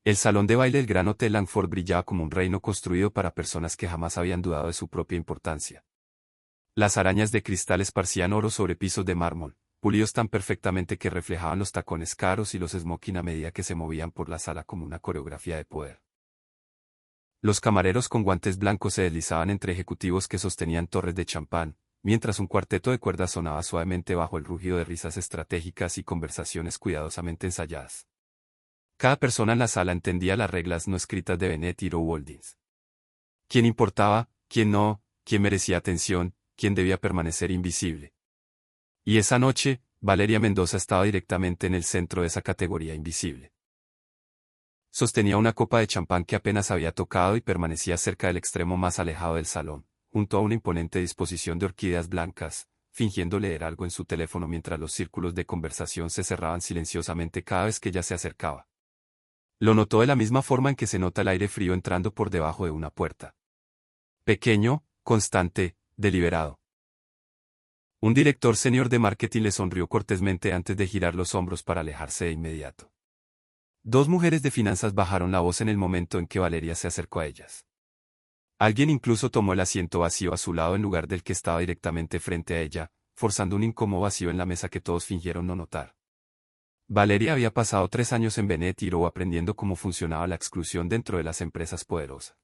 El salón de baile del Gran Hotel Langford brillaba como un reino construido para personas que jamás habían dudado de su propia importancia. Las arañas de cristal esparcían oro sobre pisos de mármol, pulidos tan perfectamente que reflejaban los tacones caros y los smoking a medida que se movían por la sala como una coreografía de poder. Los camareros con guantes blancos se deslizaban entre ejecutivos que sostenían torres de champán, mientras un cuarteto de cuerdas sonaba suavemente bajo el rugido de risas estratégicas y conversaciones cuidadosamente ensayadas. Cada persona en la sala entendía las reglas no escritas de Bennett y Roe Holdings. ¿Quién importaba, quién no, quién merecía atención, quién debía permanecer invisible? Y esa noche, Valeria Mendoza estaba directamente en el centro de esa categoría invisible. Sostenía una copa de champán que apenas había tocado y permanecía cerca del extremo más alejado del salón, junto a una imponente disposición de orquídeas blancas, fingiendo leer algo en su teléfono mientras los círculos de conversación se cerraban silenciosamente cada vez que ella se acercaba. Lo notó de la misma forma en que se nota el aire frío entrando por debajo de una puerta. Pequeño, constante, deliberado. Un director senior de marketing le sonrió cortésmente antes de girar los hombros para alejarse de inmediato. Dos mujeres de finanzas bajaron la voz en el momento en que Valeria se acercó a ellas. Alguien incluso tomó el asiento vacío a su lado en lugar del que estaba directamente frente a ella, forzando un incómodo vacío en la mesa que todos fingieron no notar. Valeria había pasado 3 años en Bennett y Rowe aprendiendo cómo funcionaba la exclusión dentro de las empresas poderosas.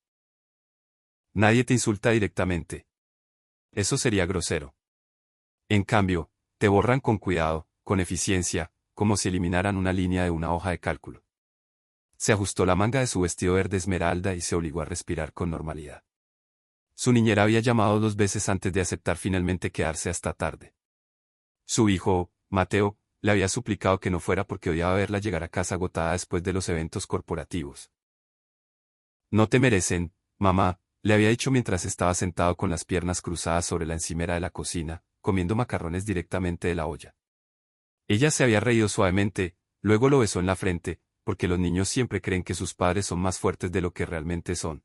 Nadie te insulta directamente. Eso sería grosero. En cambio, te borran con cuidado, con eficiencia, como si eliminaran una línea de una hoja de cálculo. Se ajustó la manga de su vestido verde esmeralda y se obligó a respirar con normalidad. Su niñera había llamado 2 veces antes de aceptar finalmente quedarse hasta tarde. Su hijo, Mateo, le había suplicado que no fuera porque odiaba verla llegar a casa agotada después de los eventos corporativos. No te merecen, mamá, le había dicho mientras estaba sentado con las piernas cruzadas sobre la encimera de la cocina, comiendo macarrones directamente de la olla. Ella se había reído suavemente, luego lo besó en la frente, porque los niños siempre creen que sus padres son más fuertes de lo que realmente son.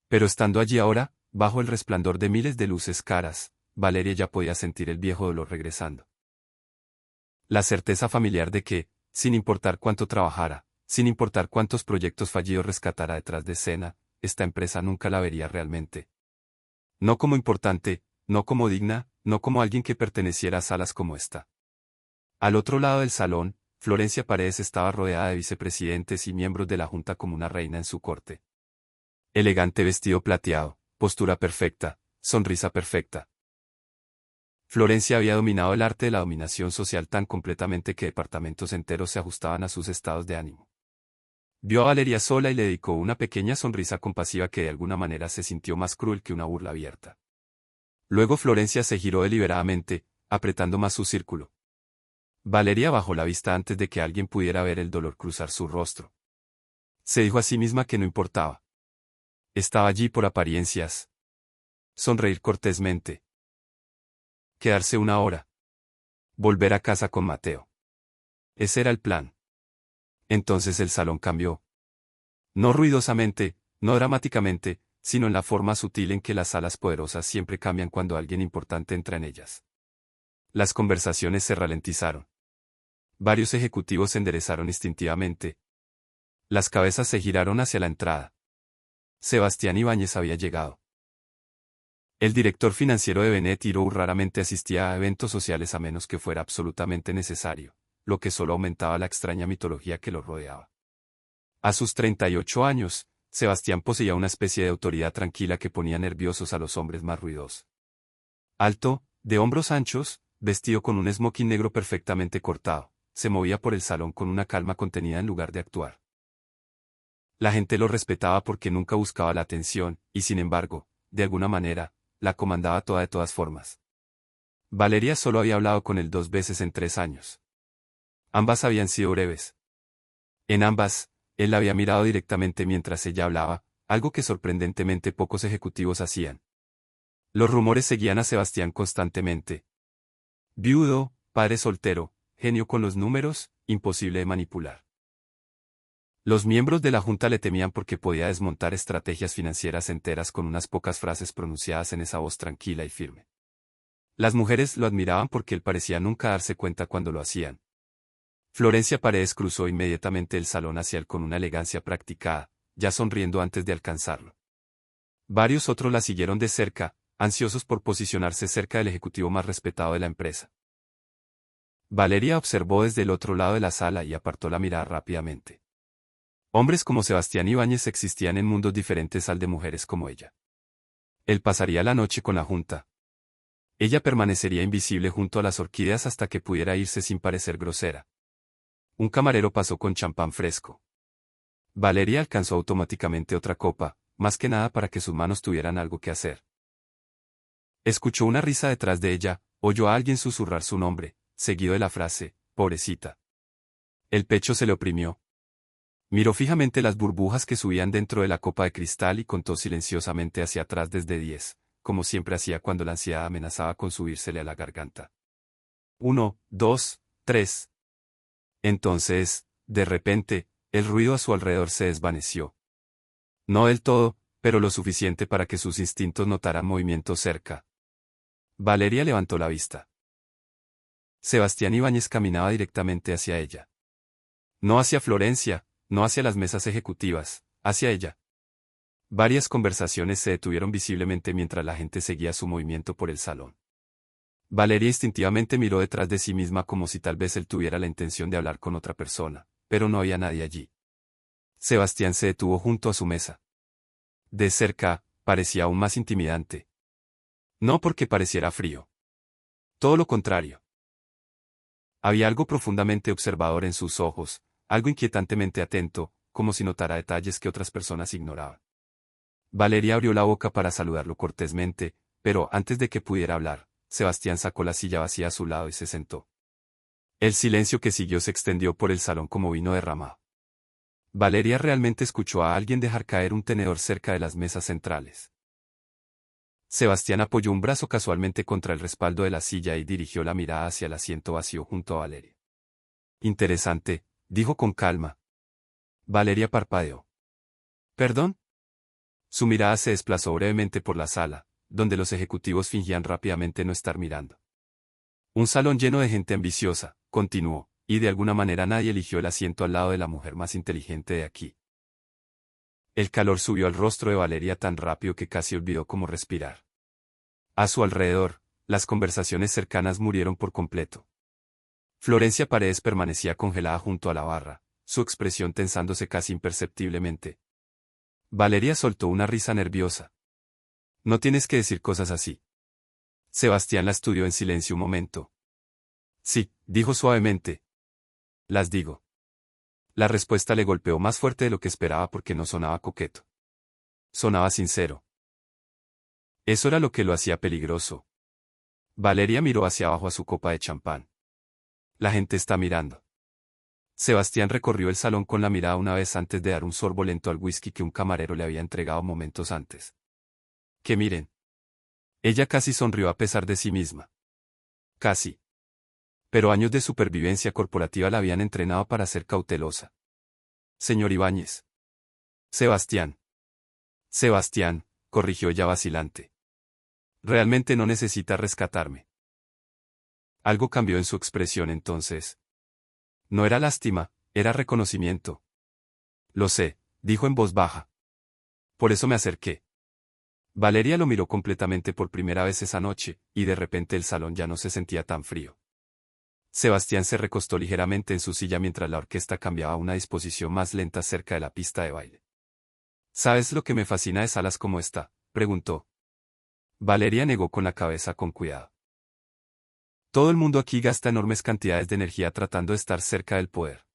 Pero estando allí ahora, bajo el resplandor de miles de luces caras, Valeria ya podía sentir el viejo dolor regresando. La certeza familiar de que, sin importar cuánto trabajara, sin importar cuántos proyectos fallidos rescatara detrás de escena, esta empresa nunca la vería realmente. No como importante, no como digna, no como alguien que perteneciera a salas como esta. Al otro lado del salón, Florencia Paredes estaba rodeada de vicepresidentes y miembros de la junta como una reina en su corte. Elegante vestido plateado, postura perfecta, sonrisa perfecta. Florencia había dominado el arte de la dominación social tan completamente que departamentos enteros se ajustaban a sus estados de ánimo. Vio a Valeria sola y le dedicó una pequeña sonrisa compasiva que de alguna manera se sintió más cruel que una burla abierta. Luego Florencia se giró deliberadamente, apretando más su círculo. Valeria bajó la vista antes de que alguien pudiera ver el dolor cruzar su rostro. Se dijo a sí misma que no importaba. Estaba allí por apariencias. Sonreír cortésmente. Quedarse 1 hora. Volver a casa con Mateo. Ese era el plan. Entonces el salón cambió. No ruidosamente, no dramáticamente, sino en la forma sutil en que las salas poderosas siempre cambian cuando alguien importante entra en ellas. Las conversaciones se ralentizaron. Varios ejecutivos se enderezaron instintivamente. Las cabezas se giraron hacia la entrada. Sebastián Ibáñez había llegado. El director financiero de Bennett y Rowe raramente asistía a eventos sociales a menos que fuera absolutamente necesario, lo que solo aumentaba la extraña mitología que lo rodeaba. A sus 38 años, Sebastián poseía una especie de autoridad tranquila que ponía nerviosos a los hombres más ruidosos. Alto, de hombros anchos, vestido con un smoking negro perfectamente cortado, se movía por el salón con una calma contenida en lugar de actuar. La gente lo respetaba porque nunca buscaba la atención, y sin embargo, de alguna manera, la comandaba toda de todas formas. Valeria solo había hablado con él 2 veces en 3 años. Ambas habían sido breves. En ambas, él la había mirado directamente mientras ella hablaba, algo que sorprendentemente pocos ejecutivos hacían. Los rumores seguían a Sebastián constantemente. Viudo, padre soltero, genio con los números, imposible de manipular. Los miembros de la junta le temían porque podía desmontar estrategias financieras enteras con unas pocas frases pronunciadas en esa voz tranquila y firme. Las mujeres lo admiraban porque él parecía nunca darse cuenta cuando lo hacían. Florencia Paredes cruzó inmediatamente el salón hacia él con una elegancia practicada, ya sonriendo antes de alcanzarlo. Varios otros la siguieron de cerca, ansiosos por posicionarse cerca del ejecutivo más respetado de la empresa. Valeria observó desde el otro lado de la sala y apartó la mirada rápidamente. Hombres como Sebastián Ibáñez existían en mundos diferentes al de mujeres como ella. Él pasaría la noche con la junta. Ella permanecería invisible junto a las orquídeas hasta que pudiera irse sin parecer grosera. Un camarero pasó con champán fresco. Valeria alcanzó automáticamente otra copa, más que nada para que sus manos tuvieran algo que hacer. Escuchó una risa detrás de ella, oyó a alguien susurrar su nombre, seguido de la frase, pobrecita. El pecho se le oprimió. Miró fijamente las burbujas que subían dentro de la copa de cristal y contó silenciosamente hacia atrás desde 10, como siempre hacía cuando la ansiedad amenazaba con subírsele a la garganta. 1, 2, 3. Entonces, de repente, el ruido a su alrededor se desvaneció. No del todo, pero lo suficiente para que sus instintos notaran movimiento cerca. Valeria levantó la vista. Sebastián Ibáñez caminaba directamente hacia ella. No hacia Florencia, no hacia las mesas ejecutivas, hacia ella. Varias conversaciones se detuvieron visiblemente mientras la gente seguía su movimiento por el salón. Valeria instintivamente miró detrás de sí misma como si tal vez él tuviera la intención de hablar con otra persona, pero no había nadie allí. Sebastián se detuvo junto a su mesa. De cerca, parecía aún más intimidante. No porque pareciera frío. Todo lo contrario. Había algo profundamente observador en sus ojos, algo inquietantemente atento, como si notara detalles que otras personas ignoraban. Valeria abrió la boca para saludarlo cortésmente, pero antes de que pudiera hablar, Sebastián sacó la silla vacía a su lado y se sentó. El silencio que siguió se extendió por el salón como vino derramado. Valeria realmente escuchó a alguien dejar caer un tenedor cerca de las mesas centrales. Sebastián apoyó un brazo casualmente contra el respaldo de la silla y dirigió la mirada hacia el asiento vacío junto a Valeria. Interesante, dijo con calma. Valeria parpadeó. ¿Perdón? Su mirada se desplazó brevemente por la sala, donde los ejecutivos fingían rápidamente no estar mirando. Un salón lleno de gente ambiciosa, continuó, y de alguna manera nadie eligió el asiento al lado de la mujer más inteligente de aquí. El calor subió al rostro de Valeria tan rápido que casi olvidó cómo respirar. A su alrededor, las conversaciones cercanas murieron por completo. Florencia Paredes permanecía congelada junto a la barra, su expresión tensándose casi imperceptiblemente. Valeria soltó una risa nerviosa. No tienes que decir cosas así. Sebastián la estudió en silencio un momento. Sí, dijo suavemente. Las digo. La respuesta le golpeó más fuerte de lo que esperaba porque no sonaba coqueto. Sonaba sincero. Eso era lo que lo hacía peligroso. Valeria miró hacia abajo a su copa de champán. La gente está mirando. Sebastián recorrió el salón con la mirada una vez antes de dar un sorbo lento al whisky que un camarero le había entregado momentos antes. Que miren. Ella casi sonrió a pesar de sí misma. Casi. Pero años de supervivencia corporativa la habían entrenado para ser cautelosa. Señor Ibáñez. Sebastián. Sebastián, corrigió ella vacilante. Realmente no necesita rescatarme. Algo cambió en su expresión entonces. No era lástima, era reconocimiento. Lo sé, dijo en voz baja. Por eso me acerqué. Valeria lo miró completamente por primera vez esa noche, y de repente el salón ya no se sentía tan frío. Sebastián se recostó ligeramente en su silla mientras la orquesta cambiaba a una disposición más lenta cerca de la pista de baile. ¿Sabes lo que me fascina de salas como esta?, preguntó. Valeria negó con la cabeza con cuidado. Todo el mundo aquí gasta enormes cantidades de energía tratando de estar cerca del poder.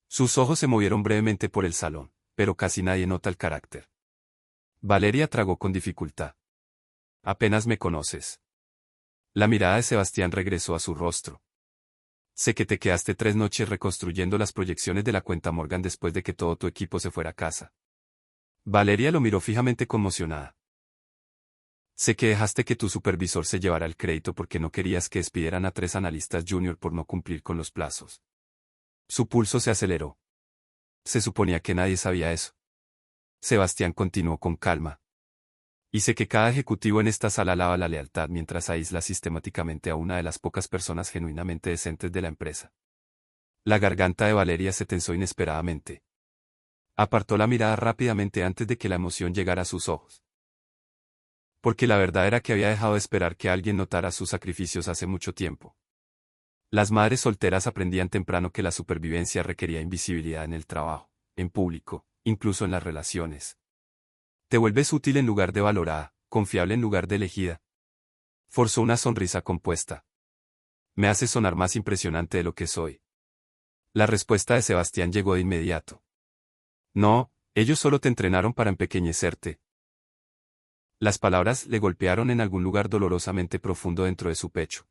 Sus ojos se movieron brevemente por el salón, pero casi nadie nota el carácter. Valeria tragó con dificultad. Apenas me conoces. La mirada de Sebastián regresó a su rostro. Sé que te quedaste 3 noches reconstruyendo las proyecciones de la cuenta Morgan después de que todo tu equipo se fuera a casa. Valeria lo miró fijamente conmocionada. Sé que dejaste que tu supervisor se llevara el crédito porque no querías que despidieran a 3 analistas junior por no cumplir con los plazos. Su pulso se aceleró. Se suponía que nadie sabía eso. Sebastián continuó con calma. Y sé que cada ejecutivo en esta sala alaba la lealtad mientras aísla sistemáticamente a una de las pocas personas genuinamente decentes de la empresa. La garganta de Valeria se tensó inesperadamente. Apartó la mirada rápidamente antes de que la emoción llegara a sus ojos. Porque la verdad era que había dejado de esperar que alguien notara sus sacrificios hace mucho tiempo. Las madres solteras aprendían temprano que la supervivencia requería invisibilidad en el trabajo, en público, incluso en las relaciones. Te vuelves útil en lugar de valorada, confiable en lugar de elegida. Forzó una sonrisa compuesta. Me hace sonar más impresionante de lo que soy. La respuesta de Sebastián llegó de inmediato. No, ellos solo te entrenaron para empequeñecerte. Las palabras le golpearon en algún lugar dolorosamente profundo dentro de su pecho.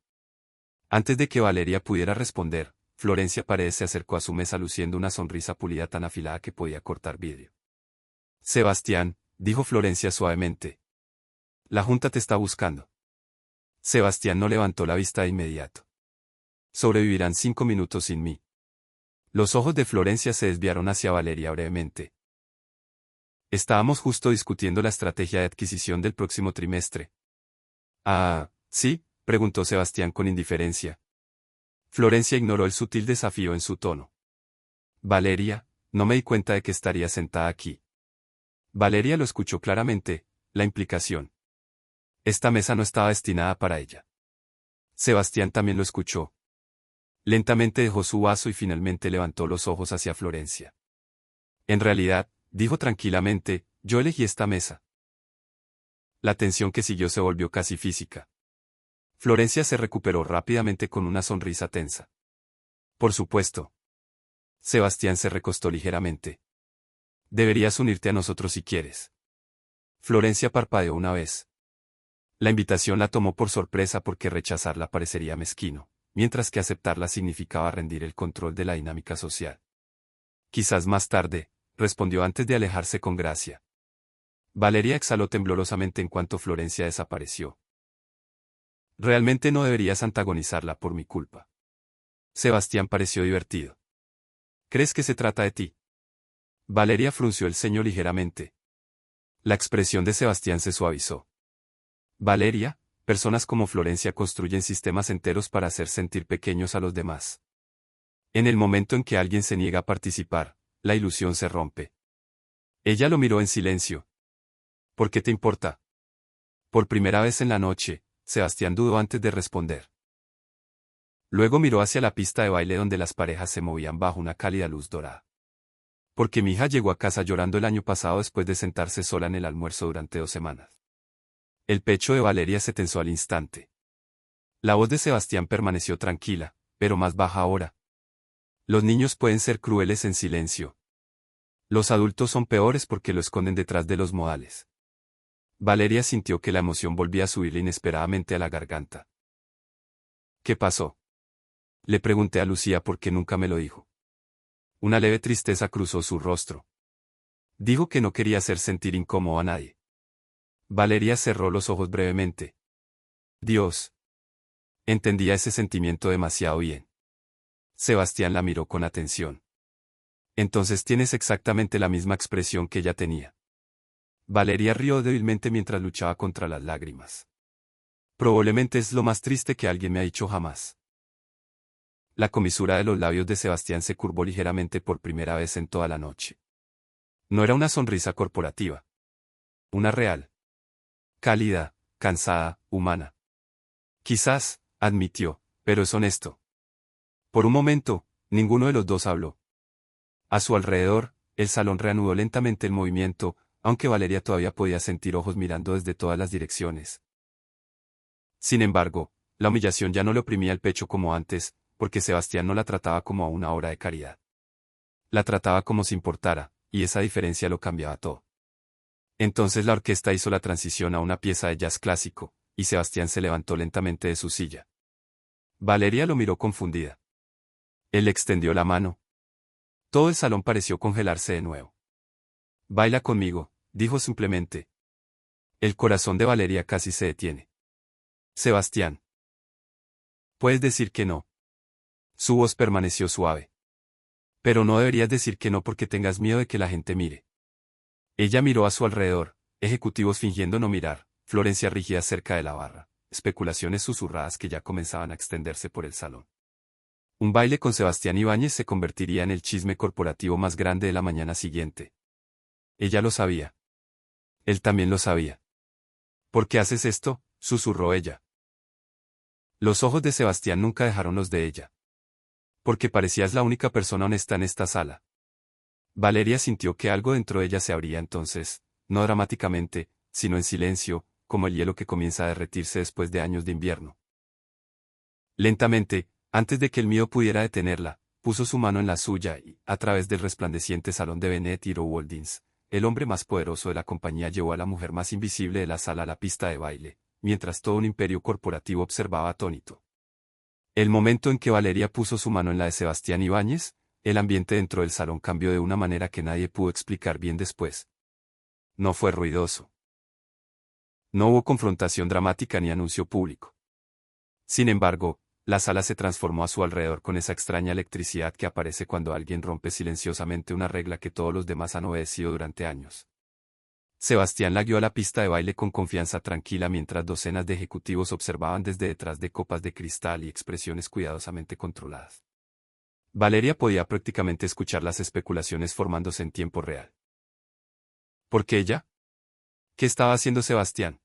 Antes de que Valeria pudiera responder, Florencia Paredes se acercó a su mesa luciendo una sonrisa pulida tan afilada que podía cortar vidrio. Sebastián, dijo Florencia suavemente. La junta te está buscando. Sebastián no levantó la vista de inmediato. Sobrevivirán 5 minutos sin mí. Los ojos de Florencia se desviaron hacia Valeria brevemente. Estábamos justo discutiendo la estrategia de adquisición del próximo trimestre. Ah, ¿sí? Preguntó Sebastián con indiferencia. Florencia ignoró el sutil desafío en su tono. Valeria, no me di cuenta de que estaría sentada aquí. Valeria lo escuchó claramente, la implicación. Esta mesa no estaba destinada para ella. Sebastián también lo escuchó. Lentamente dejó su vaso y finalmente levantó los ojos hacia Florencia. En realidad, dijo tranquilamente, yo elegí esta mesa. La tensión que siguió se volvió casi física. Florencia se recuperó rápidamente con una sonrisa tensa. Por supuesto. Sebastián se recostó ligeramente. Deberías unirte a nosotros si quieres. Florencia parpadeó una vez. La invitación la tomó por sorpresa porque rechazarla parecería mezquino, mientras que aceptarla significaba rendir el control de la dinámica social. Quizás más tarde, respondió antes de alejarse con gracia. Valeria exhaló temblorosamente en cuanto Florencia desapareció. Realmente no deberías antagonizarla por mi culpa. Sebastián pareció divertido. ¿Crees que se trata de ti? Valeria frunció el ceño ligeramente. La expresión de Sebastián se suavizó. Valeria, personas como Florencia construyen sistemas enteros para hacer sentir pequeños a los demás. En el momento en que alguien se niega a participar, la ilusión se rompe. Ella lo miró en silencio. ¿Por qué te importa? Por primera vez en la noche, Sebastián dudó antes de responder. Luego miró hacia la pista de baile donde las parejas se movían bajo una cálida luz dorada. Porque mi hija llegó a casa llorando el año pasado después de sentarse sola en el almuerzo durante 2 semanas. El pecho de Valeria se tensó al instante. La voz de Sebastián permaneció tranquila, pero más baja ahora. Los niños pueden ser crueles en silencio. Los adultos son peores porque lo esconden detrás de los modales. Valeria sintió que la emoción volvía a subirle inesperadamente a la garganta. ¿Qué pasó? Le pregunté a Lucía porque nunca me lo dijo. Una leve tristeza cruzó su rostro. Dijo que no quería hacer sentir incómodo a nadie. Valeria cerró los ojos brevemente. Dios. Entendía ese sentimiento demasiado bien. Sebastián la miró con atención. Entonces tienes exactamente la misma expresión que ella tenía. Valeria rió débilmente mientras luchaba contra las lágrimas. Probablemente es lo más triste que alguien me ha dicho jamás. La comisura de los labios de Sebastián se curvó ligeramente por primera vez en toda la noche. No era una sonrisa corporativa. Una real. Cálida, cansada, humana. Quizás, admitió, pero es honesto. Por un momento, ninguno de los dos habló. A su alrededor, el salón reanudó lentamente el movimiento, aunque Valeria todavía podía sentir ojos mirando desde todas las direcciones. Sin embargo, la humillación ya no le oprimía el pecho como antes, porque Sebastián no la trataba como a una obra de caridad. La trataba como si importara, y esa diferencia lo cambiaba todo. Entonces la orquesta hizo la transición a una pieza de jazz clásico, y Sebastián se levantó lentamente de su silla. Valeria lo miró confundida. Él le extendió la mano. Todo el salón pareció congelarse de nuevo. Baila conmigo, dijo simplemente. El corazón de Valeria casi se detiene. Sebastián. Puedes decir que no. Su voz permaneció suave. Pero no deberías decir que no porque tengas miedo de que la gente mire. Ella miró a su alrededor, ejecutivos fingiendo no mirar, Florencia rígida cerca de la barra, especulaciones susurradas que ya comenzaban a extenderse por el salón. Un baile con Sebastián Ibáñez se convertiría en el chisme corporativo más grande de la mañana siguiente. Ella lo sabía. Él también lo sabía. ¿Por qué haces esto?, susurró ella. Los ojos de Sebastián nunca dejaron los de ella. Porque parecías la única persona honesta en esta sala. Valeria sintió que algo dentro de ella se abría entonces, no dramáticamente, sino en silencio, como el hielo que comienza a derretirse después de años de invierno. Lentamente, antes de que el miedo pudiera detenerla, puso su mano en la suya y, a través del resplandeciente salón de Bennett y Rowaldins, el hombre más poderoso de la compañía llevó a la mujer más invisible de la sala a la pista de baile, mientras todo un imperio corporativo observaba atónito. El momento en que Valeria puso su mano en la de Sebastián Ibáñez, el ambiente dentro del salón cambió de una manera que nadie pudo explicar bien después. No fue ruidoso. No hubo confrontación dramática ni anuncio público. Sin embargo, la sala se transformó a su alrededor con esa extraña electricidad que aparece cuando alguien rompe silenciosamente una regla que todos los demás han obedecido durante años. Sebastián la guió a la pista de baile con confianza tranquila mientras docenas de ejecutivos observaban desde detrás de copas de cristal y expresiones cuidadosamente controladas. Valeria podía prácticamente escuchar las especulaciones formándose en tiempo real. ¿Por qué ella? ¿Qué estaba haciendo Sebastián?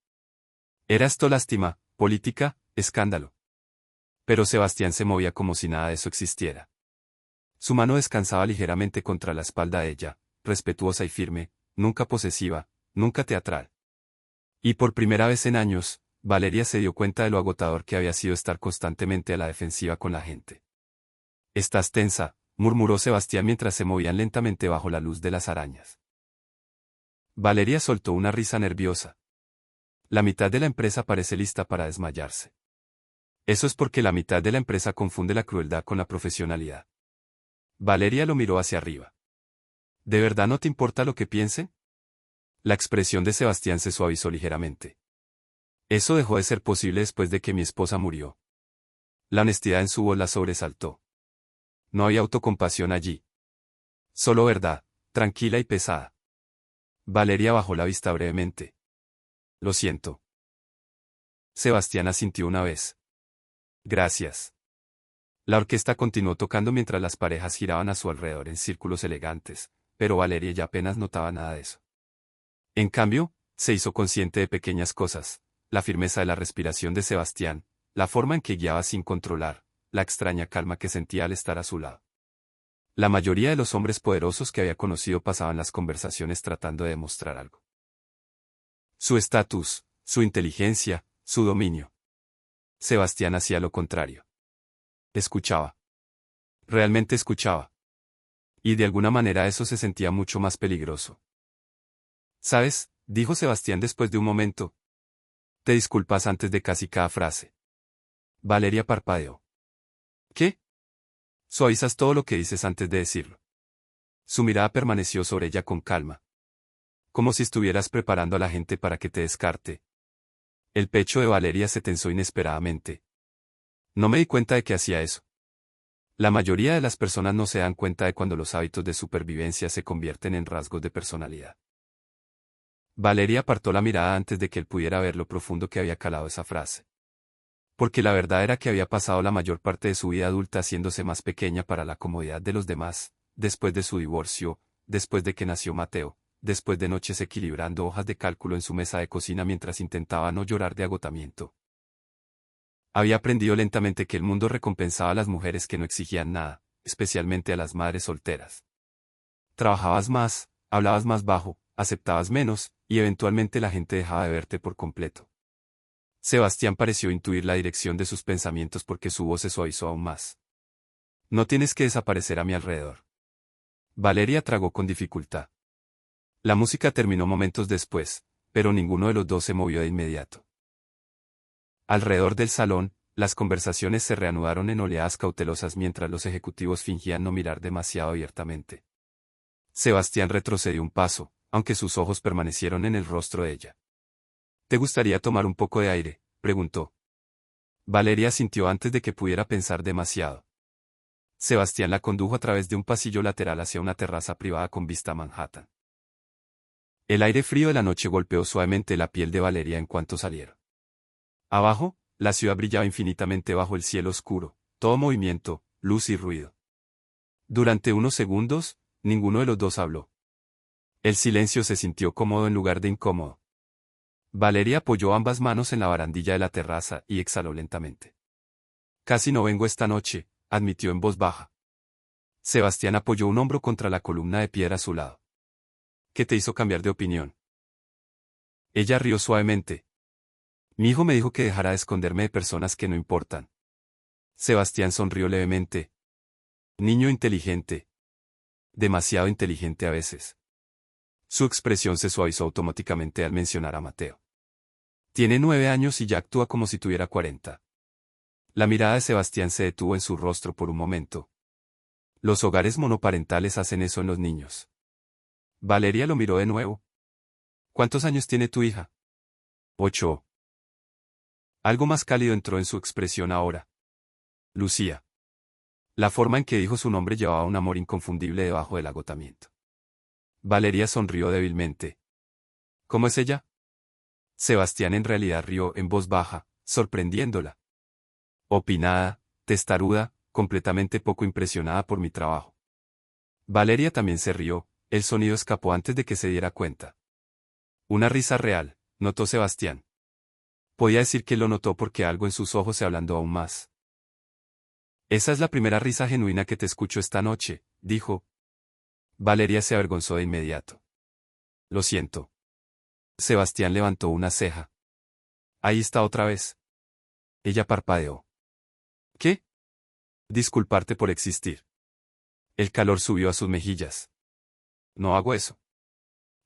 ¿Era esto lástima, política, escándalo? Pero Sebastián se movía como si nada de eso existiera. Su mano descansaba ligeramente contra la espalda de ella, respetuosa y firme, nunca posesiva, nunca teatral. Y por primera vez en años, Valeria se dio cuenta de lo agotador que había sido estar constantemente a la defensiva con la gente. «Estás tensa», murmuró Sebastián mientras se movían lentamente bajo la luz de las arañas. Valeria soltó una risa nerviosa. La mitad de la empresa parece lista para desmayarse. Eso es porque la mitad de la empresa confunde la crueldad con la profesionalidad. Valeria lo miró hacia arriba. ¿De verdad no te importa lo que piensen? La expresión de Sebastián se suavizó ligeramente. Eso dejó de ser posible después de que mi esposa murió. La honestidad en su voz la sobresaltó. No había autocompasión allí. Solo verdad, tranquila y pesada. Valeria bajó la vista brevemente. Lo siento. Sebastián asintió una vez. Gracias. La orquesta continuó tocando mientras las parejas giraban a su alrededor en círculos elegantes, pero Valeria ya apenas notaba nada de eso. En cambio, se hizo consciente de pequeñas cosas, la firmeza de la respiración de Sebastián, la forma en que guiaba sin controlar, la extraña calma que sentía al estar a su lado. La mayoría de los hombres poderosos que había conocido pasaban las conversaciones tratando de demostrar algo. Su estatus, su inteligencia, su dominio. Sebastián hacía lo contrario. Escuchaba. Realmente escuchaba. Y de alguna manera eso se sentía mucho más peligroso. ¿Sabes?, dijo Sebastián después de un momento. Te disculpas antes de casi cada frase. Valeria parpadeó. ¿Qué? Suavizas todo lo que dices antes de decirlo. Su mirada permaneció sobre ella con calma. Como si estuvieras preparando a la gente para que te descarte. El pecho de Valeria se tensó inesperadamente. No me di cuenta de que hacía eso. La mayoría de las personas no se dan cuenta de cuando los hábitos de supervivencia se convierten en rasgos de personalidad. Valeria apartó la mirada antes de que él pudiera ver lo profundo que había calado esa frase. Porque la verdad era que había pasado la mayor parte de su vida adulta haciéndose más pequeña para la comodidad de los demás, después de su divorcio, después de que nació Mateo, después de noches equilibrando hojas de cálculo en su mesa de cocina mientras intentaba no llorar de agotamiento. Había aprendido lentamente que el mundo recompensaba a las mujeres que no exigían nada, especialmente a las madres solteras. Trabajabas más, hablabas más bajo, aceptabas menos, y eventualmente la gente dejaba de verte por completo. Sebastián pareció intuir la dirección de sus pensamientos porque su voz se suavizó aún más. No tienes que desaparecer a mi alrededor. Valeria tragó con dificultad. La música terminó momentos después, pero ninguno de los dos se movió de inmediato. Alrededor del salón, las conversaciones se reanudaron en oleadas cautelosas mientras los ejecutivos fingían no mirar demasiado abiertamente. Sebastián retrocedió un paso, aunque sus ojos permanecieron en el rostro de ella. ¿Te gustaría tomar un poco de aire?, preguntó. Valeria asintió antes de que pudiera pensar demasiado. Sebastián la condujo a través de un pasillo lateral hacia una terraza privada con vista a Manhattan. El aire frío de la noche golpeó suavemente la piel de Valeria en cuanto salieron. Abajo, la ciudad brillaba infinitamente bajo el cielo oscuro, todo movimiento, luz y ruido. Durante unos segundos, ninguno de los dos habló. El silencio se sintió cómodo en lugar de incómodo. Valeria apoyó ambas manos en la barandilla de la terraza y exhaló lentamente. Casi no vengo esta noche, admitió en voz baja. Sebastián apoyó un hombro contra la columna de piedra a su lado. ¿Qué te hizo cambiar de opinión? Ella rió suavemente. Mi hijo me dijo que dejara de esconderme de personas que no importan. Sebastián sonrió levemente. Niño inteligente. Demasiado inteligente a veces. Su expresión se suavizó automáticamente al mencionar a Mateo. Tiene 9 años y ya actúa como si tuviera 40. La mirada de Sebastián se detuvo en su rostro por un momento. Los hogares monoparentales hacen eso en los niños. Valeria lo miró de nuevo. ¿Cuántos años tiene tu hija? 8. Algo más cálido entró en su expresión ahora. Lucía. La forma en que dijo su nombre llevaba un amor inconfundible debajo del agotamiento. Valeria sonrió débilmente. ¿Cómo es ella? Sebastián en realidad rió en voz baja, sorprendiéndola. Opinada, testaruda, completamente poco impresionada por mi trabajo. Valeria también se rió, el sonido escapó antes de que se diera cuenta. Una risa real, notó Sebastián. Podía decir que lo notó porque algo en sus ojos se ablandó aún más. Esa es la primera risa genuina que te escucho esta noche, dijo. Valeria se avergonzó de inmediato. Lo siento. Sebastián levantó una ceja. Ahí está otra vez. Ella parpadeó. ¿Qué? Disculparte por existir. El calor subió a sus mejillas. No hago eso.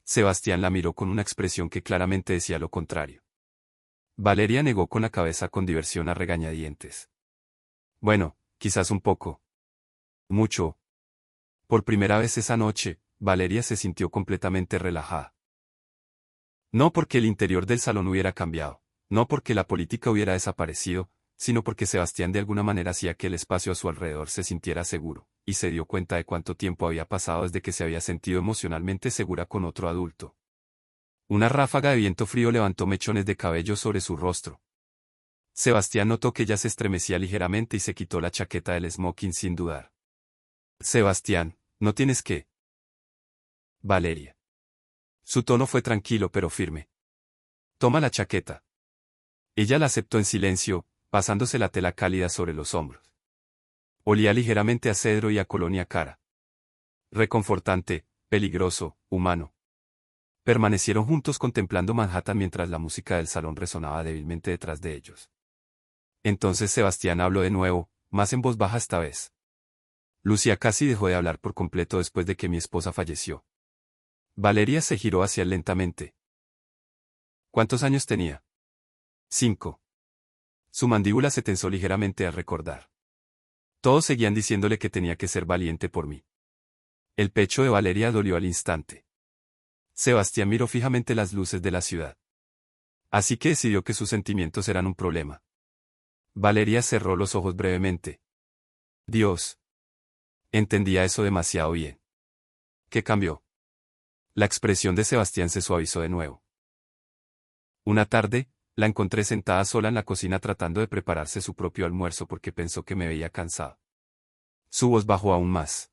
Sebastián la miró con una expresión que claramente decía lo contrario. Valeria negó con la cabeza con diversión a regañadientes. Bueno, quizás un poco. Mucho. Por primera vez esa noche, Valeria se sintió completamente relajada. No porque el interior del salón hubiera cambiado, no porque la política hubiera desaparecido, sino porque Sebastián de alguna manera hacía que el espacio a su alrededor se sintiera seguro, y se dio cuenta de cuánto tiempo había pasado desde que se había sentido emocionalmente segura con otro adulto. Una ráfaga de viento frío levantó mechones de cabello sobre su rostro. Sebastián notó que ella se estremecía ligeramente y se quitó la chaqueta del smoking sin dudar. Sebastián, no tienes que. Valeria. Su tono fue tranquilo pero firme. Toma la chaqueta. Ella la aceptó en silencio, pasándose la tela cálida sobre los hombros. Olía ligeramente a cedro y a colonia cara. Reconfortante, peligroso, humano. Permanecieron juntos contemplando Manhattan mientras la música del salón resonaba débilmente detrás de ellos. Entonces Sebastián habló de nuevo, más en voz baja esta vez. Lucía casi dejó de hablar por completo después de que mi esposa falleció. Valeria se giró hacia él lentamente. ¿Cuántos años tenía? 5. Su mandíbula se tensó ligeramente al recordar. Todos seguían diciéndole que tenía que ser valiente por mí. El pecho de Valeria dolió al instante. Sebastián miró fijamente las luces de la ciudad. Así que decidió que sus sentimientos eran un problema. Valeria cerró los ojos brevemente. Dios. Entendía eso demasiado bien. ¿Qué cambió? La expresión de Sebastián se suavizó de nuevo. Una tarde, la encontré sentada sola en la cocina tratando de prepararse su propio almuerzo porque pensó que me veía cansado. Su voz bajó aún más.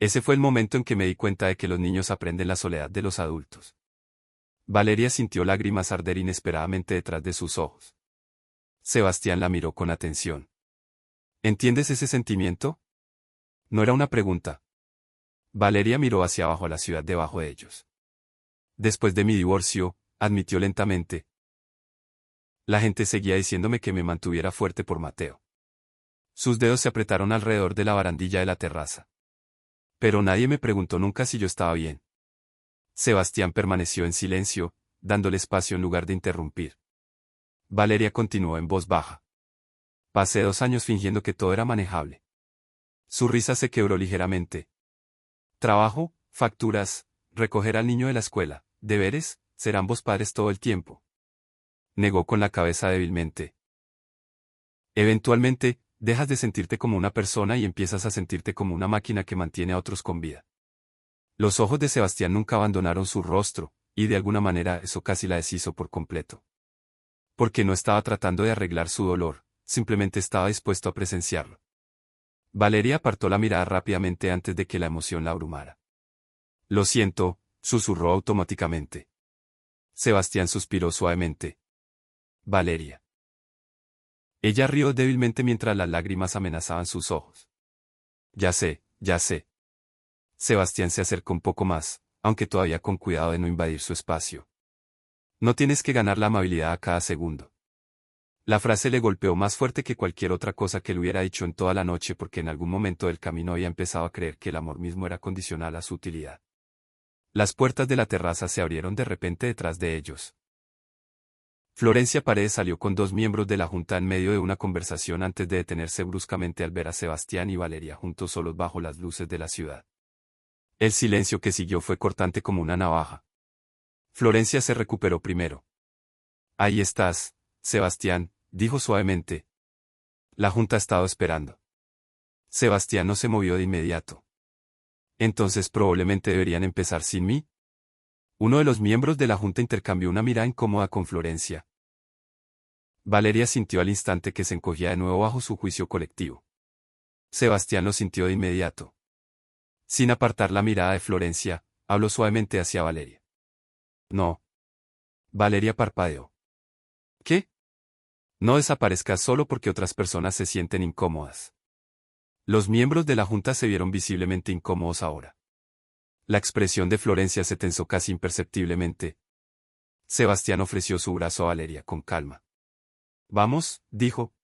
Ese fue el momento en que me di cuenta de que los niños aprenden la soledad de los adultos. Valeria sintió lágrimas arder inesperadamente detrás de sus ojos. Sebastián la miró con atención. ¿Entiendes ese sentimiento? No era una pregunta. Valeria miró hacia abajo a la ciudad debajo de ellos. Después de mi divorcio, admitió lentamente. La gente seguía diciéndome que me mantuviera fuerte por Mateo. Sus dedos se apretaron alrededor de la barandilla de la terraza. Pero nadie me preguntó nunca si yo estaba bien. Sebastián permaneció en silencio, dándole espacio en lugar de interrumpir. Valeria continuó en voz baja. Pasé 2 años fingiendo que todo era manejable. Su risa se quebró ligeramente. Trabajo, facturas, recoger al niño de la escuela, deberes, ser ambos padres todo el tiempo. Negó con la cabeza débilmente. Eventualmente, dejas de sentirte como una persona y empiezas a sentirte como una máquina que mantiene a otros con vida. Los ojos de Sebastián nunca abandonaron su rostro, y de alguna manera eso casi la deshizo por completo. Porque no estaba tratando de arreglar su dolor, simplemente estaba dispuesto a presenciarlo. Valeria apartó la mirada rápidamente antes de que la emoción la abrumara. Lo siento, susurró automáticamente. Sebastián suspiró suavemente. Valeria. Ella rió débilmente mientras las lágrimas amenazaban sus ojos. Ya sé, ya sé. Sebastián se acercó un poco más, aunque todavía con cuidado de no invadir su espacio. No tienes que ganar la amabilidad a cada segundo. La frase le golpeó más fuerte que cualquier otra cosa que le hubiera dicho en toda la noche porque en algún momento del camino había empezado a creer que el amor mismo era condicional a su utilidad. Las puertas de la terraza se abrieron de repente detrás de ellos. Florencia Paredes salió con dos miembros de la junta en medio de una conversación antes de detenerse bruscamente al ver a Sebastián y Valeria juntos solos bajo las luces de la ciudad. El silencio que siguió fue cortante como una navaja. Florencia se recuperó primero. Ahí estás, Sebastián, dijo suavemente. La junta ha estado esperando. Sebastián no se movió de inmediato. Entonces probablemente deberían empezar sin mí. Uno de los miembros de la junta intercambió una mirada incómoda con Florencia. Valeria sintió al instante que se encogía de nuevo bajo su juicio colectivo. Sebastián lo sintió de inmediato. Sin apartar la mirada de Florencia, habló suavemente hacia Valeria. No. Valeria parpadeó. ¿Qué? No desaparezcas solo porque otras personas se sienten incómodas. Los miembros de la junta se vieron visiblemente incómodos ahora. La expresión de Florencia se tensó casi imperceptiblemente. Sebastián ofreció su brazo a Valeria con calma. Vamos, dijo.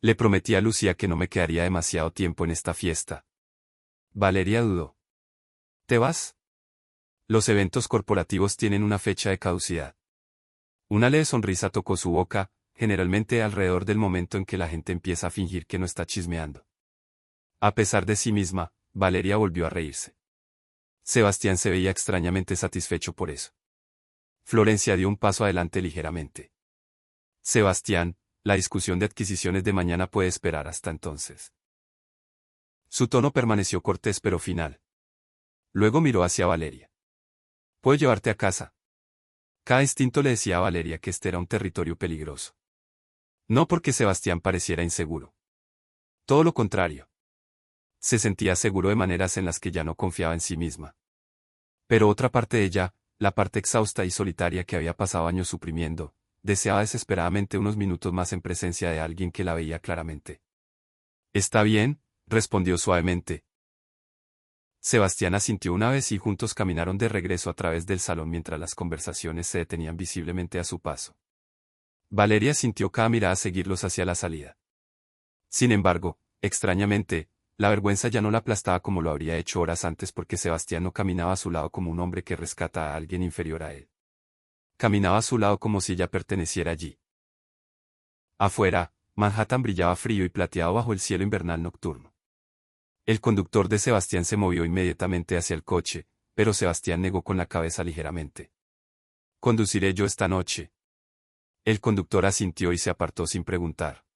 Le prometí a Lucía que no me quedaría demasiado tiempo en esta fiesta. Valeria dudó. ¿Te vas? Los eventos corporativos tienen una fecha de caducidad. Una leve sonrisa tocó su boca, generalmente alrededor del momento en que la gente empieza a fingir que no está chismeando. A pesar de sí misma, Valeria volvió a reírse. Sebastián se veía extrañamente satisfecho por eso. Florencia dio un paso adelante ligeramente. Sebastián, la discusión de adquisiciones de mañana puede esperar hasta entonces. Su tono permaneció cortés pero final. Luego miró hacia Valeria. ¿Puedo llevarte a casa? Cada instinto le decía a Valeria que este era un territorio peligroso. No porque Sebastián pareciera inseguro. Todo lo contrario. Se sentía seguro de maneras en las que ya no confiaba en sí misma. Pero otra parte de ella, la parte exhausta y solitaria que había pasado años suprimiendo, deseaba desesperadamente unos minutos más en presencia de alguien que la veía claramente. Está bien, respondió suavemente. Sebastián asintió una vez y juntos caminaron de regreso a través del salón mientras las conversaciones se detenían visiblemente a su paso. Valeria sintió cada mirada seguirlos hacia la salida. Sin embargo, extrañamente, la vergüenza ya no la aplastaba como lo habría hecho horas antes porque Sebastián no caminaba a su lado como un hombre que rescata a alguien inferior a él. Caminaba a su lado como si ella perteneciera allí. Afuera, Manhattan brillaba frío y plateado bajo el cielo invernal nocturno. El conductor de Sebastián se movió inmediatamente hacia el coche, pero Sebastián negó con la cabeza ligeramente. «Conduciré yo esta noche». El conductor asintió y se apartó sin preguntar.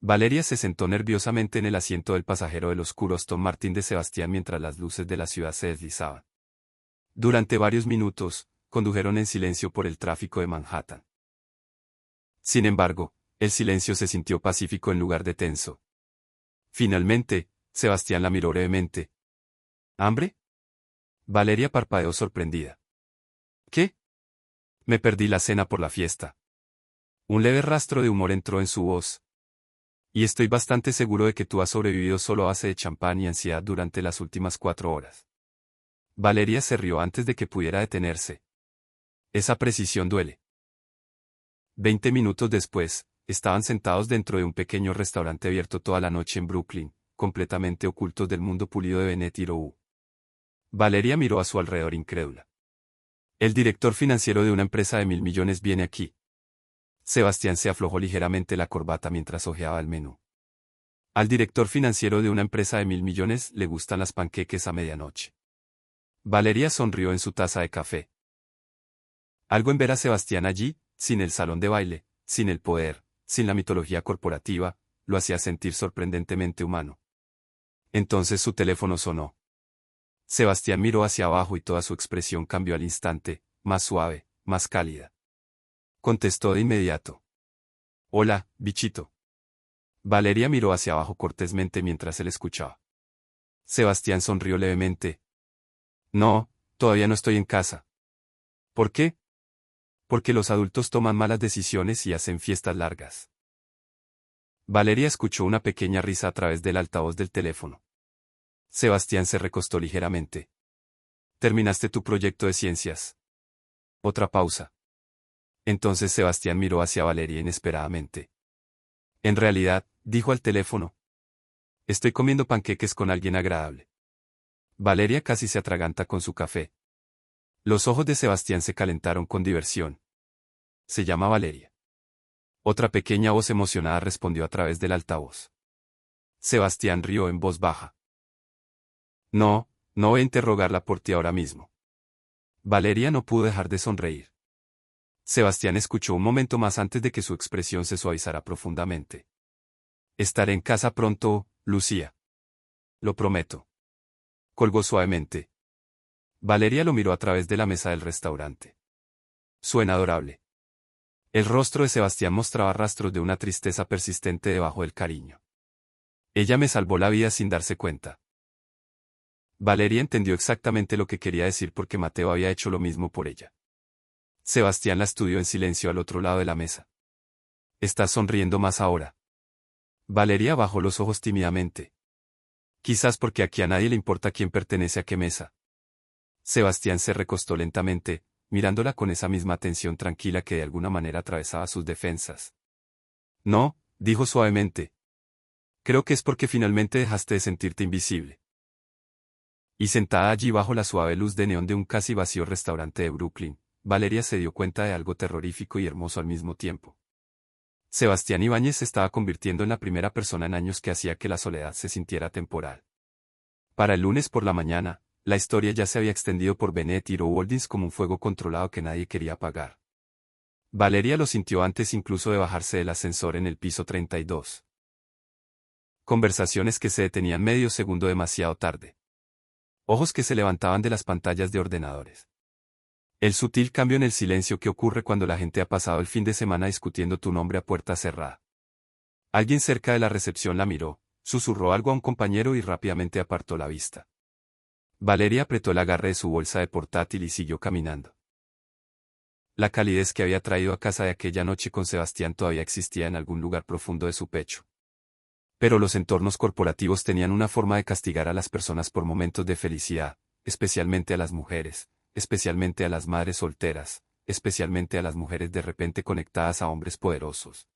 Valeria se sentó nerviosamente en el asiento del pasajero del oscuro Aston Martin de Sebastián mientras las luces de la ciudad se deslizaban. Durante varios minutos, condujeron en silencio por el tráfico de Manhattan. Sin embargo, el silencio se sintió pacífico en lugar de tenso. Finalmente, Sebastián la miró brevemente. ¿Hambre? Valeria parpadeó sorprendida. ¿Qué? Me perdí la cena por la fiesta. Un leve rastro de humor entró en su voz. Y estoy bastante seguro de que tú has sobrevivido solo a base de champán y ansiedad durante las últimas 4 horas. Valeria se rió antes de que pudiera detenerse. Esa precisión duele. 20 minutos después, estaban sentados dentro de un pequeño restaurante abierto toda la noche en Brooklyn, completamente ocultos del mundo pulido de Bennett y Rowe. Valeria miró a su alrededor incrédula. El director financiero de una empresa de 1.000 millones viene aquí. Sebastián se aflojó ligeramente la corbata mientras hojeaba el menú. Al director financiero de una empresa de 1.000 millones le gustan las panqueques a medianoche. Valeria sonrió en su taza de café. Algo en ver a Sebastián allí, sin el salón de baile, sin el poder, sin la mitología corporativa, lo hacía sentir sorprendentemente humano. Entonces su teléfono sonó. Sebastián miró hacia abajo y toda su expresión cambió al instante, más suave, más cálida. Contestó de inmediato. Hola, bichito. Valeria miró hacia abajo cortésmente mientras él escuchaba. Sebastián sonrió levemente. No, todavía no estoy en casa. ¿Por qué? Porque los adultos toman malas decisiones y hacen fiestas largas. Valeria escuchó una pequeña risa a través del altavoz del teléfono. Sebastián se recostó ligeramente. ¿Terminaste tu proyecto de ciencias? Otra pausa. Entonces Sebastián miró hacia Valeria inesperadamente. En realidad, dijo al teléfono. Estoy comiendo panqueques con alguien agradable. Valeria casi se atraganta con su café. Los ojos de Sebastián se calentaron con diversión. Se llama Valeria. Otra pequeña voz emocionada respondió a través del altavoz. Sebastián rió en voz baja. No, no voy a interrogarla por ti ahora mismo. Valeria no pudo dejar de sonreír. Sebastián escuchó un momento más antes de que su expresión se suavizara profundamente. Estaré en casa pronto, Lucía. Lo prometo. Colgó suavemente. Valeria lo miró a través de la mesa del restaurante. Suena adorable. El rostro de Sebastián mostraba rastros de una tristeza persistente debajo del cariño. Ella me salvó la vida sin darse cuenta. Valeria entendió exactamente lo que quería decir porque Mateo había hecho lo mismo por ella. Sebastián la estudió en silencio al otro lado de la mesa. ¿Estás sonriendo más ahora? Valeria bajó los ojos tímidamente. Quizás porque aquí a nadie le importa quién pertenece a qué mesa. Sebastián se recostó lentamente, mirándola con esa misma atención tranquila que de alguna manera atravesaba sus defensas. No, dijo suavemente. Creo que es porque finalmente dejaste de sentirte invisible. Y sentada allí bajo la suave luz de neón de un casi vacío restaurante de Brooklyn, Valeria se dio cuenta de algo terrorífico y hermoso al mismo tiempo. Sebastián Ibáñez se estaba convirtiendo en la primera persona en años que hacía que la soledad se sintiera temporal. Para el lunes por la mañana, la historia ya se había extendido por Bennett y Holdings como un fuego controlado que nadie quería apagar. Valeria lo sintió antes incluso de bajarse del ascensor en el piso 32. Conversaciones que se detenían medio segundo demasiado tarde. Ojos que se levantaban de las pantallas de ordenadores. El sutil cambio en el silencio que ocurre cuando la gente ha pasado el fin de semana discutiendo tu nombre a puerta cerrada. Alguien cerca de la recepción la miró, susurró algo a un compañero y rápidamente apartó la vista. Valeria apretó el agarre de su bolsa de portátil y siguió caminando. La calidez que había traído a casa de aquella noche con Sebastián todavía existía en algún lugar profundo de su pecho. Pero los entornos corporativos tenían una forma de castigar a las personas por momentos de felicidad, especialmente a las mujeres, especialmente a las madres solteras, especialmente a las mujeres de repente conectadas a hombres poderosos.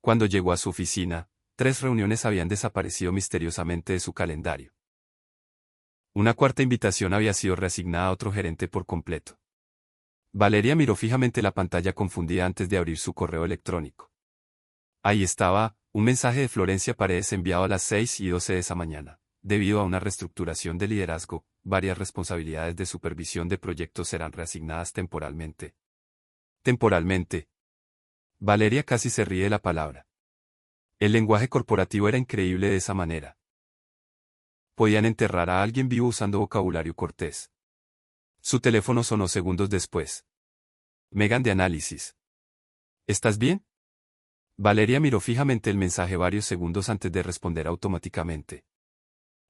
Cuando llegó a su oficina, 3 reuniones habían desaparecido misteriosamente de su calendario. Una cuarta invitación había sido reasignada a otro gerente por completo. Valeria miró fijamente la pantalla confundida antes de abrir su correo electrónico. Ahí estaba, un mensaje de Florencia Paredes enviado a las 6:12 de esa mañana. Debido a una reestructuración de liderazgo, varias responsabilidades de supervisión de proyectos serán reasignadas temporalmente. Temporalmente. Valeria casi se ríe de la palabra. El lenguaje corporativo era increíble de esa manera. Podían enterrar a alguien vivo usando vocabulario cortés. Su teléfono sonó segundos después. Megan de análisis. ¿Estás bien? Valeria miró fijamente el mensaje varios segundos antes de responder automáticamente.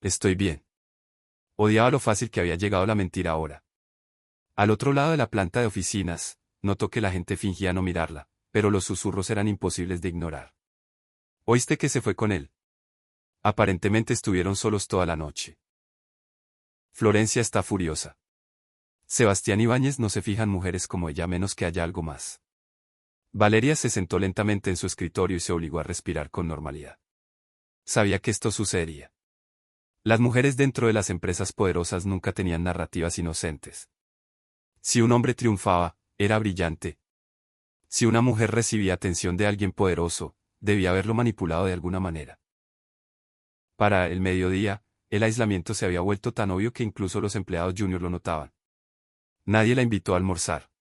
Estoy bien. Odiaba lo fácil que había llegado la mentira ahora. Al otro lado de la planta de oficinas, notó que la gente fingía no mirarla, pero los susurros eran imposibles de ignorar. ¿Oíste que se fue con él? Aparentemente estuvieron solos toda la noche. Florencia está furiosa. Sebastián Ibáñez no se fija en mujeres como ella a menos que haya algo más. Valeria se sentó lentamente en su escritorio y se obligó a respirar con normalidad. Sabía que esto sucedería. Las mujeres dentro de las empresas poderosas nunca tenían narrativas inocentes. Si un hombre triunfaba, era brillante. Si una mujer recibía atención de alguien poderoso, debía haberlo manipulado de alguna manera. Para el mediodía, el aislamiento se había vuelto tan obvio que incluso los empleados junior lo notaban. Nadie la invitó a almorzar.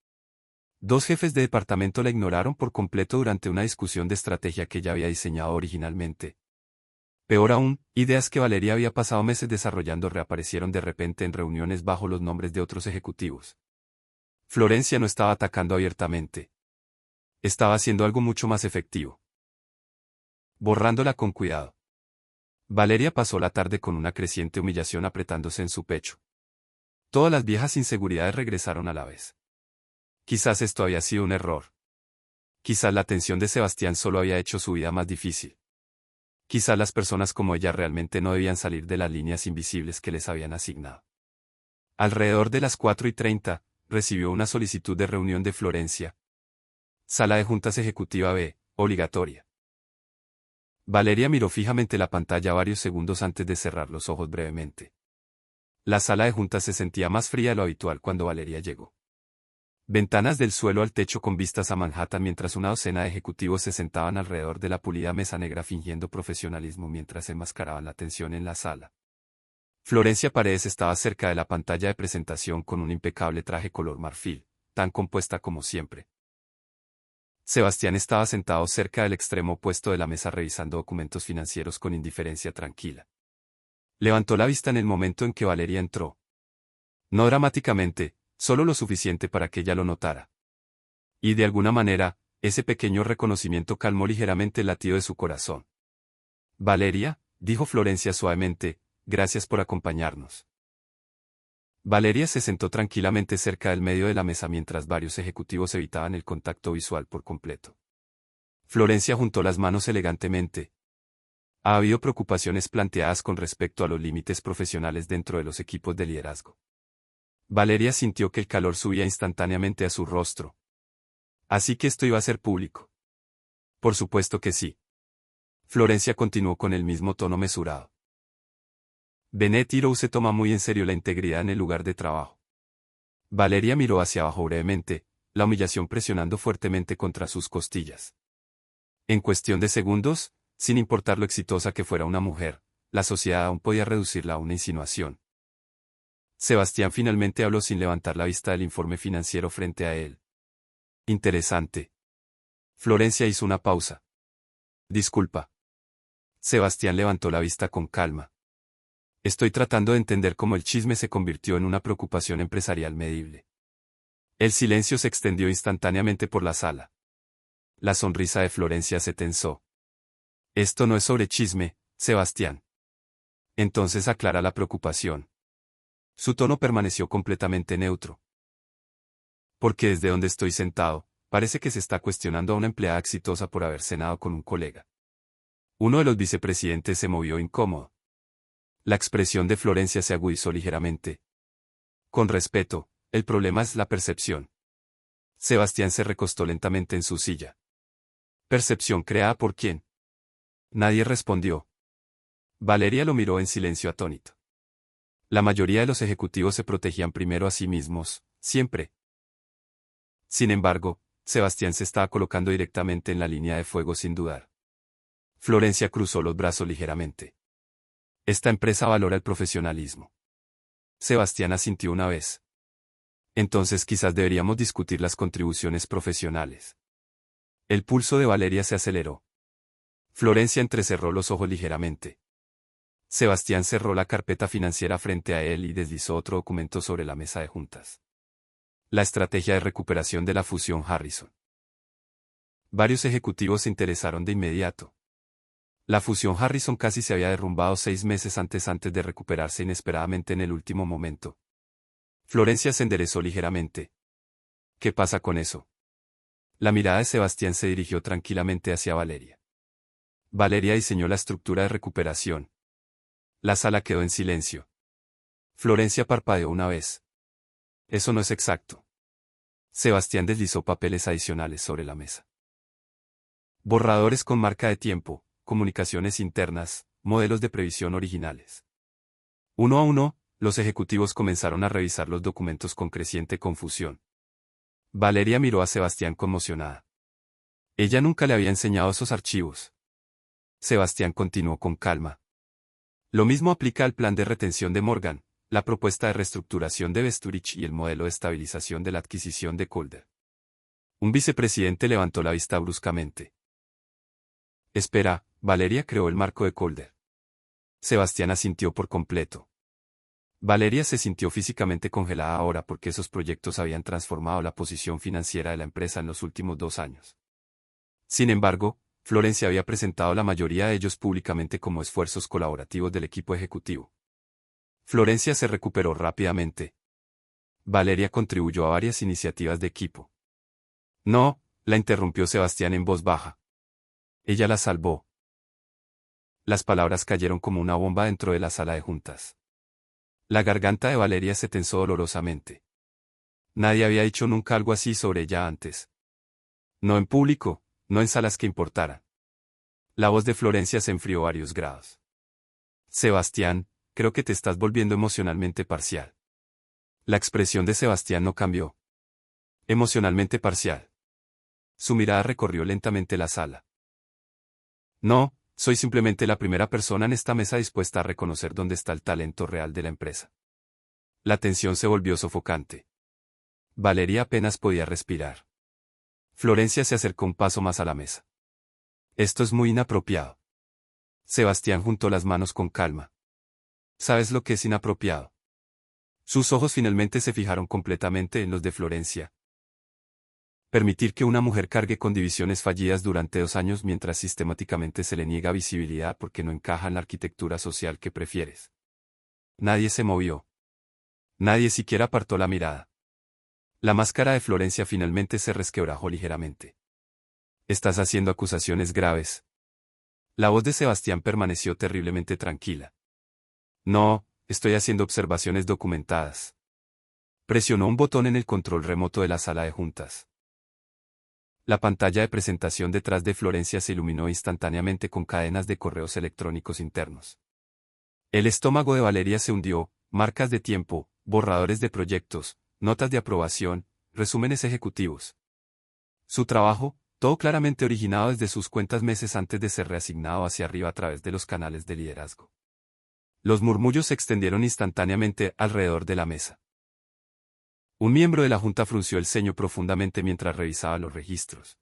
2 jefes de departamento la ignoraron por completo durante una discusión de estrategia que ella había diseñado originalmente. Peor aún, ideas que Valeria había pasado meses desarrollando reaparecieron de repente en reuniones bajo los nombres de otros ejecutivos. Florencia no estaba atacando abiertamente. Estaba haciendo algo mucho más efectivo. borrándola con cuidado. Valeria pasó la tarde con una creciente humillación apretándose en su pecho. Todas las viejas inseguridades regresaron a la vez. Quizás esto había sido un error. Quizás la atención de Sebastián solo había hecho su vida más difícil. Quizás las personas como ella realmente no debían salir de las líneas invisibles que les habían asignado. Alrededor de las 4:30, recibió una solicitud de reunión de Florencia. Sala de Juntas Ejecutiva B, obligatoria. Valeria miró fijamente la pantalla varios segundos antes de cerrar los ojos brevemente. La sala de juntas se sentía más fría de lo habitual cuando Valeria llegó. Ventanas del suelo al techo con vistas a Manhattan mientras una docena de ejecutivos se sentaban alrededor de la pulida mesa negra fingiendo profesionalismo mientras enmascaraban la tensión en la sala. Florencia Paredes estaba cerca de la pantalla de presentación con un impecable traje color marfil, tan compuesta como siempre. Sebastián estaba sentado cerca del extremo opuesto de la mesa revisando documentos financieros con indiferencia tranquila. Levantó la vista en el momento en que Valeria entró. No dramáticamente, solo lo suficiente para que ella lo notara. Y de alguna manera, ese pequeño reconocimiento calmó ligeramente el latido de su corazón. Valeria, dijo Florencia suavemente, gracias por acompañarnos. Valeria se sentó tranquilamente cerca del medio de la mesa mientras varios ejecutivos evitaban el contacto visual por completo. Florencia juntó las manos elegantemente. Ha habido preocupaciones planteadas con respecto a los límites profesionales dentro de los equipos de liderazgo. Valeria sintió que el calor subía instantáneamente a su rostro. Así que esto iba a ser público. Por supuesto que sí. Florencia continuó con el mismo tono mesurado. Bennett y Rowe se toma muy en serio la integridad en el lugar de trabajo. Valeria miró hacia abajo brevemente, la humillación presionando fuertemente contra sus costillas. En cuestión de segundos, sin importar lo exitosa que fuera una mujer, la sociedad aún podía reducirla a una insinuación. Sebastián finalmente habló sin levantar la vista del informe financiero frente a él. Interesante. Florencia hizo una pausa. Disculpa. Sebastián levantó la vista con calma. Estoy tratando de entender cómo el chisme se convirtió en una preocupación empresarial medible. El silencio se extendió instantáneamente por la sala. La sonrisa de Florencia se tensó. Esto no es sobre chisme, Sebastián. Entonces aclara la preocupación. Su tono permaneció completamente neutro. Porque desde donde estoy sentado, parece que se está cuestionando a una empleada exitosa por haber cenado con un colega. Uno de los vicepresidentes se movió incómodo. La expresión de Florencia se agudizó ligeramente. Con respeto, el problema es la percepción. Sebastián se recostó lentamente en su silla. ¿Percepción creada por quién? Nadie respondió. Valeria lo miró en silencio atónito. La mayoría de los ejecutivos se protegían primero a sí mismos, siempre. Sin embargo, Sebastián se estaba colocando directamente en la línea de fuego sin dudar. Florencia cruzó los brazos ligeramente. Esta empresa valora el profesionalismo. Sebastián asintió una vez. Entonces quizás deberíamos discutir las contribuciones profesionales. El pulso de Valeria se aceleró. Florencia entrecerró los ojos ligeramente. Sebastián cerró la carpeta financiera frente a él y deslizó otro documento sobre la mesa de juntas. La estrategia de recuperación de la fusión Harrison. Varios ejecutivos se interesaron de inmediato. La fusión Harrison casi se había derrumbado 6 meses antes de recuperarse inesperadamente en el último momento. Florencia se enderezó ligeramente. ¿Qué pasa con eso? La mirada de Sebastián se dirigió tranquilamente hacia Valeria. Valeria diseñó la estructura de recuperación. La sala quedó en silencio. Florencia parpadeó una vez. Eso no es exacto. Sebastián deslizó papeles adicionales sobre la mesa. Borradores con marca de tiempo, comunicaciones internas, modelos de previsión originales. Uno a uno, los ejecutivos comenzaron a revisar los documentos con creciente confusión. Valeria miró a Sebastián conmocionada. Ella nunca le había enseñado esos archivos. Sebastián continuó con calma. Lo mismo aplica al plan de retención de Morgan, la propuesta de reestructuración de Vesturich y el modelo de estabilización de la adquisición de Calder. Un vicepresidente levantó la vista bruscamente. Espera, Valeria creó el marco de Calder. Sebastián asintió por completo. Valeria se sintió físicamente congelada ahora porque esos proyectos habían transformado la posición financiera de la empresa en los últimos 2 años. Sin embargo, Florencia había presentado la mayoría de ellos públicamente como esfuerzos colaborativos del equipo ejecutivo. Florencia se recuperó rápidamente. Valeria contribuyó a varias iniciativas de equipo. No, la interrumpió Sebastián en voz baja. Ella la salvó. Las palabras cayeron como una bomba dentro de la sala de juntas. La garganta de Valeria se tensó dolorosamente. Nadie había dicho nunca algo así sobre ella antes. No en público, no en salas que importaran. La voz de Florencia se enfrió varios grados. Sebastián, creo que te estás volviendo emocionalmente parcial. La expresión de Sebastián no cambió. Emocionalmente parcial. Su mirada recorrió lentamente la sala. No, soy simplemente la primera persona en esta mesa dispuesta a reconocer dónde está el talento real de la empresa. La tensión se volvió sofocante. Valeria apenas podía respirar. Florencia se acercó un paso más a la mesa. Esto es muy inapropiado. Sebastián juntó las manos con calma. ¿Sabes lo que es inapropiado? Sus ojos finalmente se fijaron completamente en los de Florencia. Permitir que una mujer cargue con divisiones fallidas durante 2 años mientras sistemáticamente se le niega visibilidad porque no encaja en la arquitectura social que prefieres. Nadie se movió. Nadie siquiera apartó la mirada. La máscara de Florencia finalmente se resquebrajó ligeramente. Estás haciendo acusaciones graves. La voz de Sebastián permaneció terriblemente tranquila. No, estoy haciendo observaciones documentadas. Presionó un botón en el control remoto de la sala de juntas. La pantalla de presentación detrás de Florencia se iluminó instantáneamente con cadenas de correos electrónicos internos. El estómago de Valeria se hundió, marcas de tiempo, borradores de proyectos, notas de aprobación, resúmenes ejecutivos. Su trabajo, todo claramente originado desde sus cuentas meses antes de ser reasignado hacia arriba a través de los canales de liderazgo. Los murmullos se extendieron instantáneamente alrededor de la mesa. Un miembro de la junta frunció el ceño profundamente mientras revisaba los registros.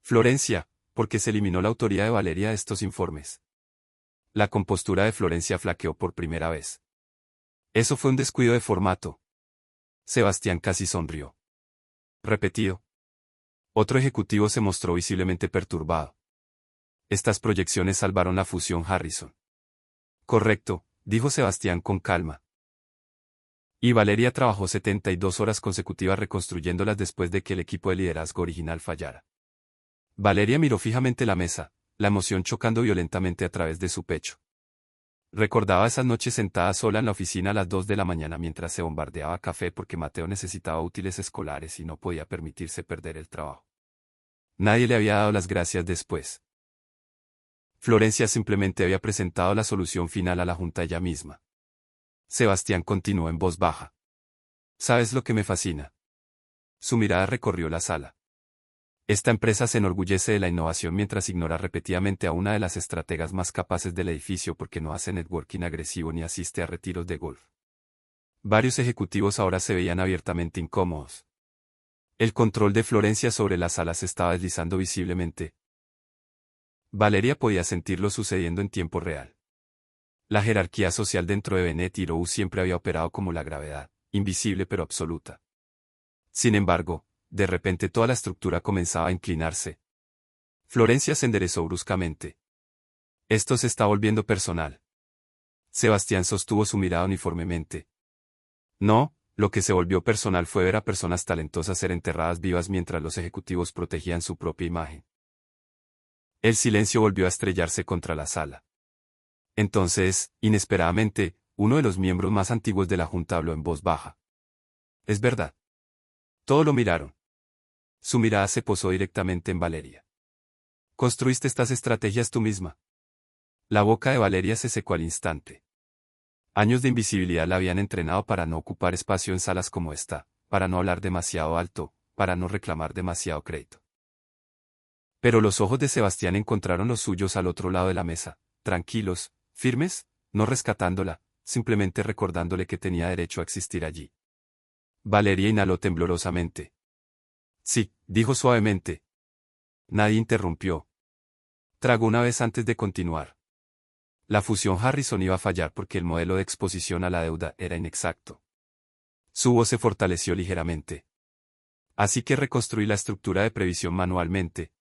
Florencia, ¿por qué se eliminó la autoría de Valeria de estos informes? La compostura de Florencia flaqueó por primera vez. Eso fue un descuido de formato. Sebastián casi sonrió. Repetido. Otro ejecutivo se mostró visiblemente perturbado. Estas proyecciones salvaron la fusión Harrison. Correcto, dijo Sebastián con calma. Y Valeria trabajó 72 horas consecutivas reconstruyéndolas después de que el equipo de liderazgo original fallara. Valeria miró fijamente la mesa, la emoción chocando violentamente a través de su pecho. Recordaba esas noches sentada sola en la oficina a las 2 de la mañana mientras se bombardeaba café porque Mateo necesitaba útiles escolares y no podía permitirse perder el trabajo. Nadie le había dado las gracias después. Florencia simplemente había presentado la solución final a la junta ella misma. Sebastián continuó en voz baja. ¿Sabes lo que me fascina? Su mirada recorrió la sala. Esta empresa se enorgullece de la innovación mientras ignora repetidamente a una de las estrategas más capaces del edificio porque no hace networking agresivo ni asiste a retiros de golf. Varios ejecutivos ahora se veían abiertamente incómodos. El control de Florencia sobre la sala se estaba deslizando visiblemente. Valeria podía sentirlo sucediendo en tiempo real. La jerarquía social dentro de Bennett y Rowe siempre había operado como la gravedad, invisible pero absoluta. Sin embargo, de repente toda la estructura comenzaba a inclinarse. Florencia se enderezó bruscamente. Esto se está volviendo personal. Sebastián sostuvo su mirada uniformemente. No, lo que se volvió personal fue ver a personas talentosas ser enterradas vivas mientras los ejecutivos protegían su propia imagen. El silencio volvió a estrellarse contra la sala. Entonces, inesperadamente, uno de los miembros más antiguos de la junta habló en voz baja. Es verdad. Todos lo miraron. Su mirada se posó directamente en Valeria. ¿Construiste estas estrategias tú misma? La boca de Valeria se secó al instante. Años de invisibilidad la habían entrenado para no ocupar espacio en salas como esta, para no hablar demasiado alto, para no reclamar demasiado crédito. Pero los ojos de Sebastián encontraron los suyos al otro lado de la mesa, tranquilos, firmes, no rescatándola, simplemente recordándole que tenía derecho a existir allí. Valeria inhaló temblorosamente. Sí, dijo suavemente. Nadie interrumpió. Tragó una vez antes de continuar. La fusión Harrison iba a fallar porque el modelo de exposición a la deuda era inexacto. Su voz se fortaleció ligeramente. Así que reconstruí la estructura de previsión manualmente.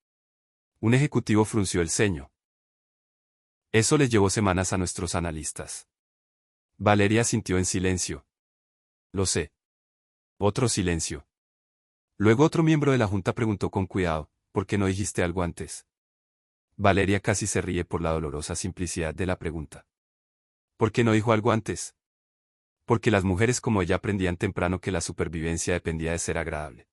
Un ejecutivo frunció el ceño. Eso les llevó semanas a nuestros analistas. Valeria sintió en silencio. Lo sé. Otro silencio. Luego otro miembro de la junta preguntó con cuidado, ¿por qué no dijiste algo antes? Valeria casi se ríe por la dolorosa simplicidad de la pregunta. ¿Por qué no dijo algo antes? Porque las mujeres como ella aprendían temprano que la supervivencia dependía de ser agradable.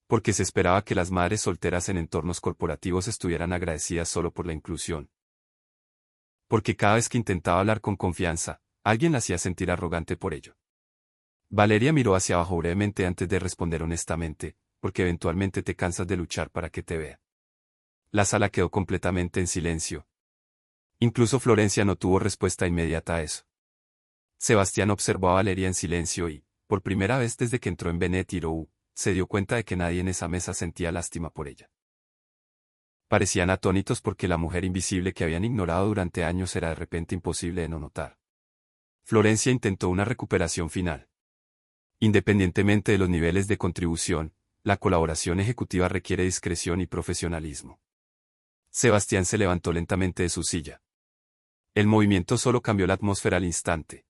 Porque se esperaba que las madres solteras en entornos corporativos estuvieran agradecidas solo por la inclusión. Porque cada vez que intentaba hablar con confianza, alguien la hacía sentir arrogante por ello. Valeria miró hacia abajo brevemente antes de responder honestamente, porque eventualmente te cansas de luchar para que te vea. La sala quedó completamente en silencio. Incluso Florencia no tuvo respuesta inmediata a eso. Sebastián observó a Valeria en silencio y, por primera vez desde que entró en Bennett Row, se dio cuenta de que nadie en esa mesa sentía lástima por ella. Parecían atónitos porque la mujer invisible que habían ignorado durante años era de repente imposible de no notar. Florencia intentó una recuperación final. Independientemente de los niveles de contribución, la colaboración ejecutiva requiere discreción y profesionalismo. Sebastián se levantó lentamente de su silla. El movimiento solo cambió la atmósfera al instante.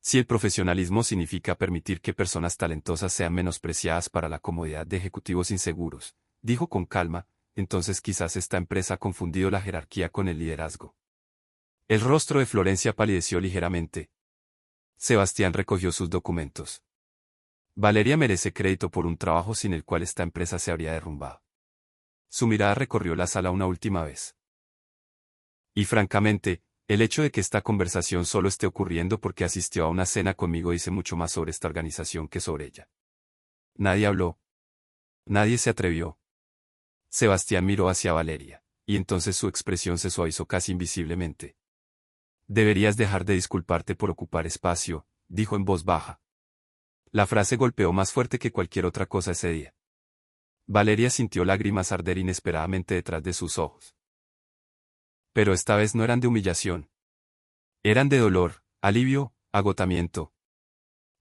Si el profesionalismo significa permitir que personas talentosas sean menospreciadas para la comodidad de ejecutivos inseguros, dijo con calma, entonces quizás esta empresa ha confundido la jerarquía con el liderazgo. El rostro de Florencia palideció ligeramente. Sebastián recogió sus documentos. Valeria merece crédito por un trabajo sin el cual esta empresa se habría derrumbado. Su mirada recorrió la sala una última vez. Y francamente, el hecho de que esta conversación solo esté ocurriendo porque asistió a una cena conmigo dice mucho más sobre esta organización que sobre ella. Nadie habló. Nadie se atrevió. Sebastián miró hacia Valeria, y entonces su expresión se suavizó casi invisiblemente. Deberías dejar de disculparte por ocupar espacio, dijo en voz baja. La frase golpeó más fuerte que cualquier otra cosa ese día. Valeria sintió lágrimas arder inesperadamente detrás de sus ojos. Pero esta vez no eran de humillación. Eran de dolor, alivio, agotamiento.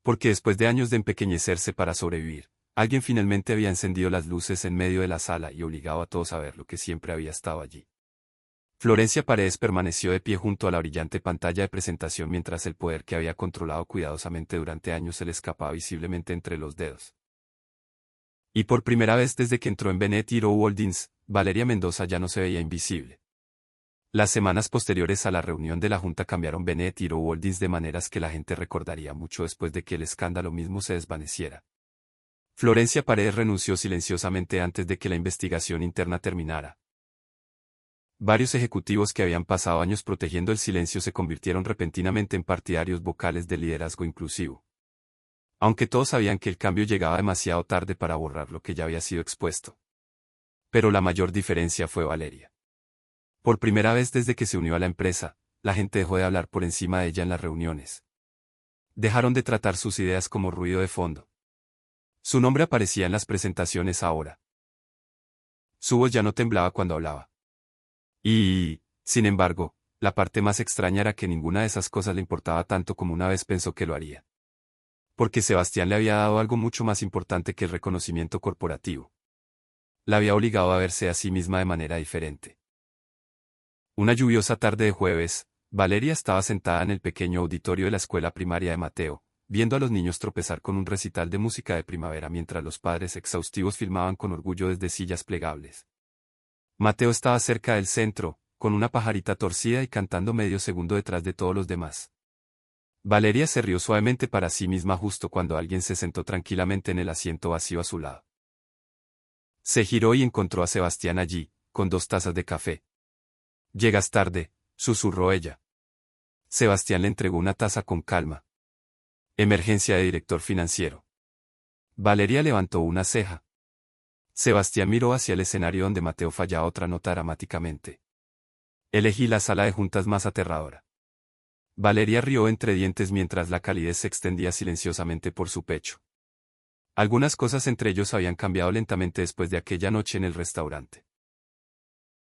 Porque después de años de empequeñecerse para sobrevivir, alguien finalmente había encendido las luces en medio de la sala y obligado a todos a ver lo que siempre había estado allí. Florencia Paredes permaneció de pie junto a la brillante pantalla de presentación mientras el poder que había controlado cuidadosamente durante años se le escapaba visiblemente entre los dedos. Y por primera vez desde que entró en Bennett Row Holdings, Valeria Mendoza ya no se veía invisible. Las semanas posteriores a la reunión de la Junta cambiaron Bennett Row Holdings de maneras que la gente recordaría mucho después de que el escándalo mismo se desvaneciera. Florencia Paredes renunció silenciosamente antes de que la investigación interna terminara. Varios ejecutivos que habían pasado años protegiendo el silencio se convirtieron repentinamente en partidarios vocales del liderazgo inclusivo. Aunque todos sabían que el cambio llegaba demasiado tarde para borrar lo que ya había sido expuesto. Pero la mayor diferencia fue Valeria. Por primera vez desde que se unió a la empresa, la gente dejó de hablar por encima de ella en las reuniones. Dejaron de tratar sus ideas como ruido de fondo. Su nombre aparecía en las presentaciones ahora. Su voz ya no temblaba cuando hablaba. Y, sin embargo, la parte más extraña era que ninguna de esas cosas le importaba tanto como una vez pensó que lo haría. Porque Sebastián le había dado algo mucho más importante que el reconocimiento corporativo. La había obligado a verse a sí misma de manera diferente. Una lluviosa tarde de jueves, Valeria estaba sentada en el pequeño auditorio de la escuela primaria de Mateo, viendo a los niños tropezar con un recital de música de primavera mientras los padres exhaustivos filmaban con orgullo desde sillas plegables. Mateo estaba cerca del centro, con una pajarita torcida y cantando medio segundo detrás de todos los demás. Valeria se rió suavemente para sí misma justo cuando alguien se sentó tranquilamente en el asiento vacío a su lado. Se giró y encontró a Sebastián allí, con 2 tazas de café. «Llegas tarde», susurró ella. Sebastián le entregó una taza con calma. «Emergencia de director financiero». Valeria levantó una ceja. Sebastián miró hacia el escenario donde Mateo fallaba otra nota dramáticamente. «Elegí la sala de juntas más aterradora». Valeria rió entre dientes mientras la calidez se extendía silenciosamente por su pecho. Algunas cosas entre ellos habían cambiado lentamente después de aquella noche en el restaurante.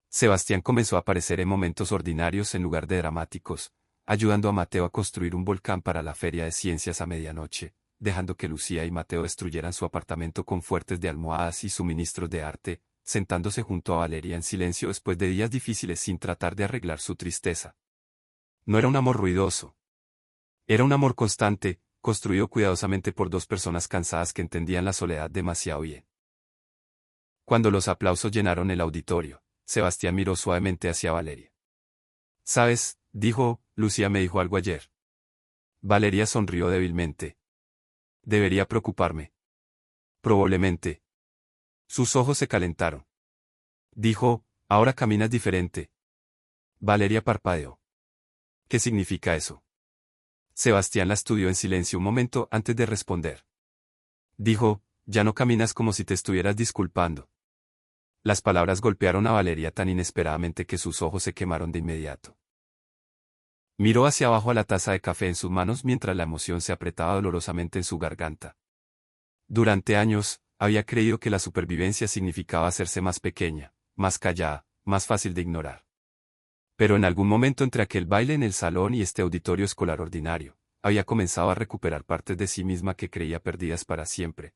Sebastián comenzó a aparecer en momentos ordinarios en lugar de dramáticos, ayudando a Mateo a construir un volcán para la feria de ciencias a medianoche, dejando que Lucía y Mateo destruyeran su apartamento con fuertes de almohadas y suministros de arte, sentándose junto a Valeria en silencio después de días difíciles sin tratar de arreglar su tristeza. No era un amor ruidoso. Era un amor constante, construido cuidadosamente por dos personas cansadas que entendían la soledad demasiado bien. Cuando los aplausos llenaron el auditorio, Sebastián miró suavemente hacia Valeria. «¿Sabes?», dijo, «Lucía me dijo algo ayer». Valeria sonrió débilmente. «¿Debería preocuparme?». «Probablemente». Sus ojos se calentaron. Dijo, «Ahora caminas diferente». Valeria parpadeó. «¿Qué significa eso?». Sebastián la estudió en silencio un momento antes de responder. Dijo, «Ya no caminas como si te estuvieras disculpando». Las palabras golpearon a Valeria tan inesperadamente que sus ojos se quemaron de inmediato. Miró hacia abajo a la taza de café en sus manos mientras la emoción se apretaba dolorosamente en su garganta. Durante años, había creído que la supervivencia significaba hacerse más pequeña, más callada, más fácil de ignorar. Pero en algún momento entre aquel baile en el salón y este auditorio escolar ordinario, había comenzado a recuperar partes de sí misma que creía perdidas para siempre.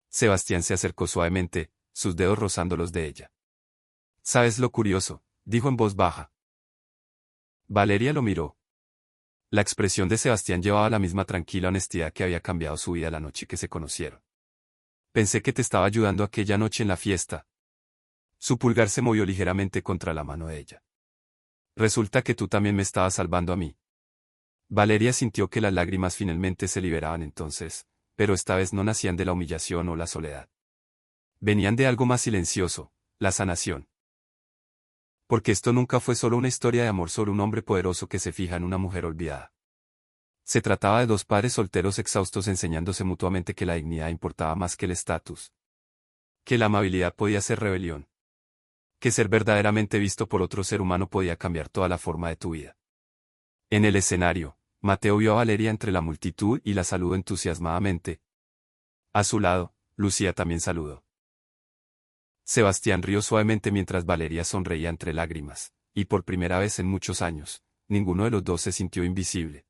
Sebastián se acercó suavemente, sus dedos rozando los de ella. «¿Sabes lo curioso?», dijo en voz baja. Valeria lo miró. La expresión de Sebastián llevaba la misma tranquila honestidad que había cambiado su vida la noche que se conocieron. «Pensé que te estaba ayudando aquella noche en la fiesta». Su pulgar se movió ligeramente contra la mano de ella. «Resulta que tú también me estabas salvando a mí». Valeria sintió que las lágrimas finalmente se liberaban entonces, pero esta vez no nacían de la humillación o la soledad. Venían de algo más silencioso, la sanación. Porque esto nunca fue solo una historia de amor sobre un hombre poderoso que se fija en una mujer olvidada. Se trataba de dos padres solteros exhaustos enseñándose mutuamente que la dignidad importaba más que el estatus. Que la amabilidad podía ser rebelión. Que ser verdaderamente visto por otro ser humano podía cambiar toda la forma de tu vida. En el escenario, Mateo vio a Valeria entre la multitud y la saludó entusiasmadamente. A su lado, Lucía también saludó. Sebastián rió suavemente mientras Valeria sonreía entre lágrimas, y por primera vez en muchos años, ninguno de los dos se sintió invisible.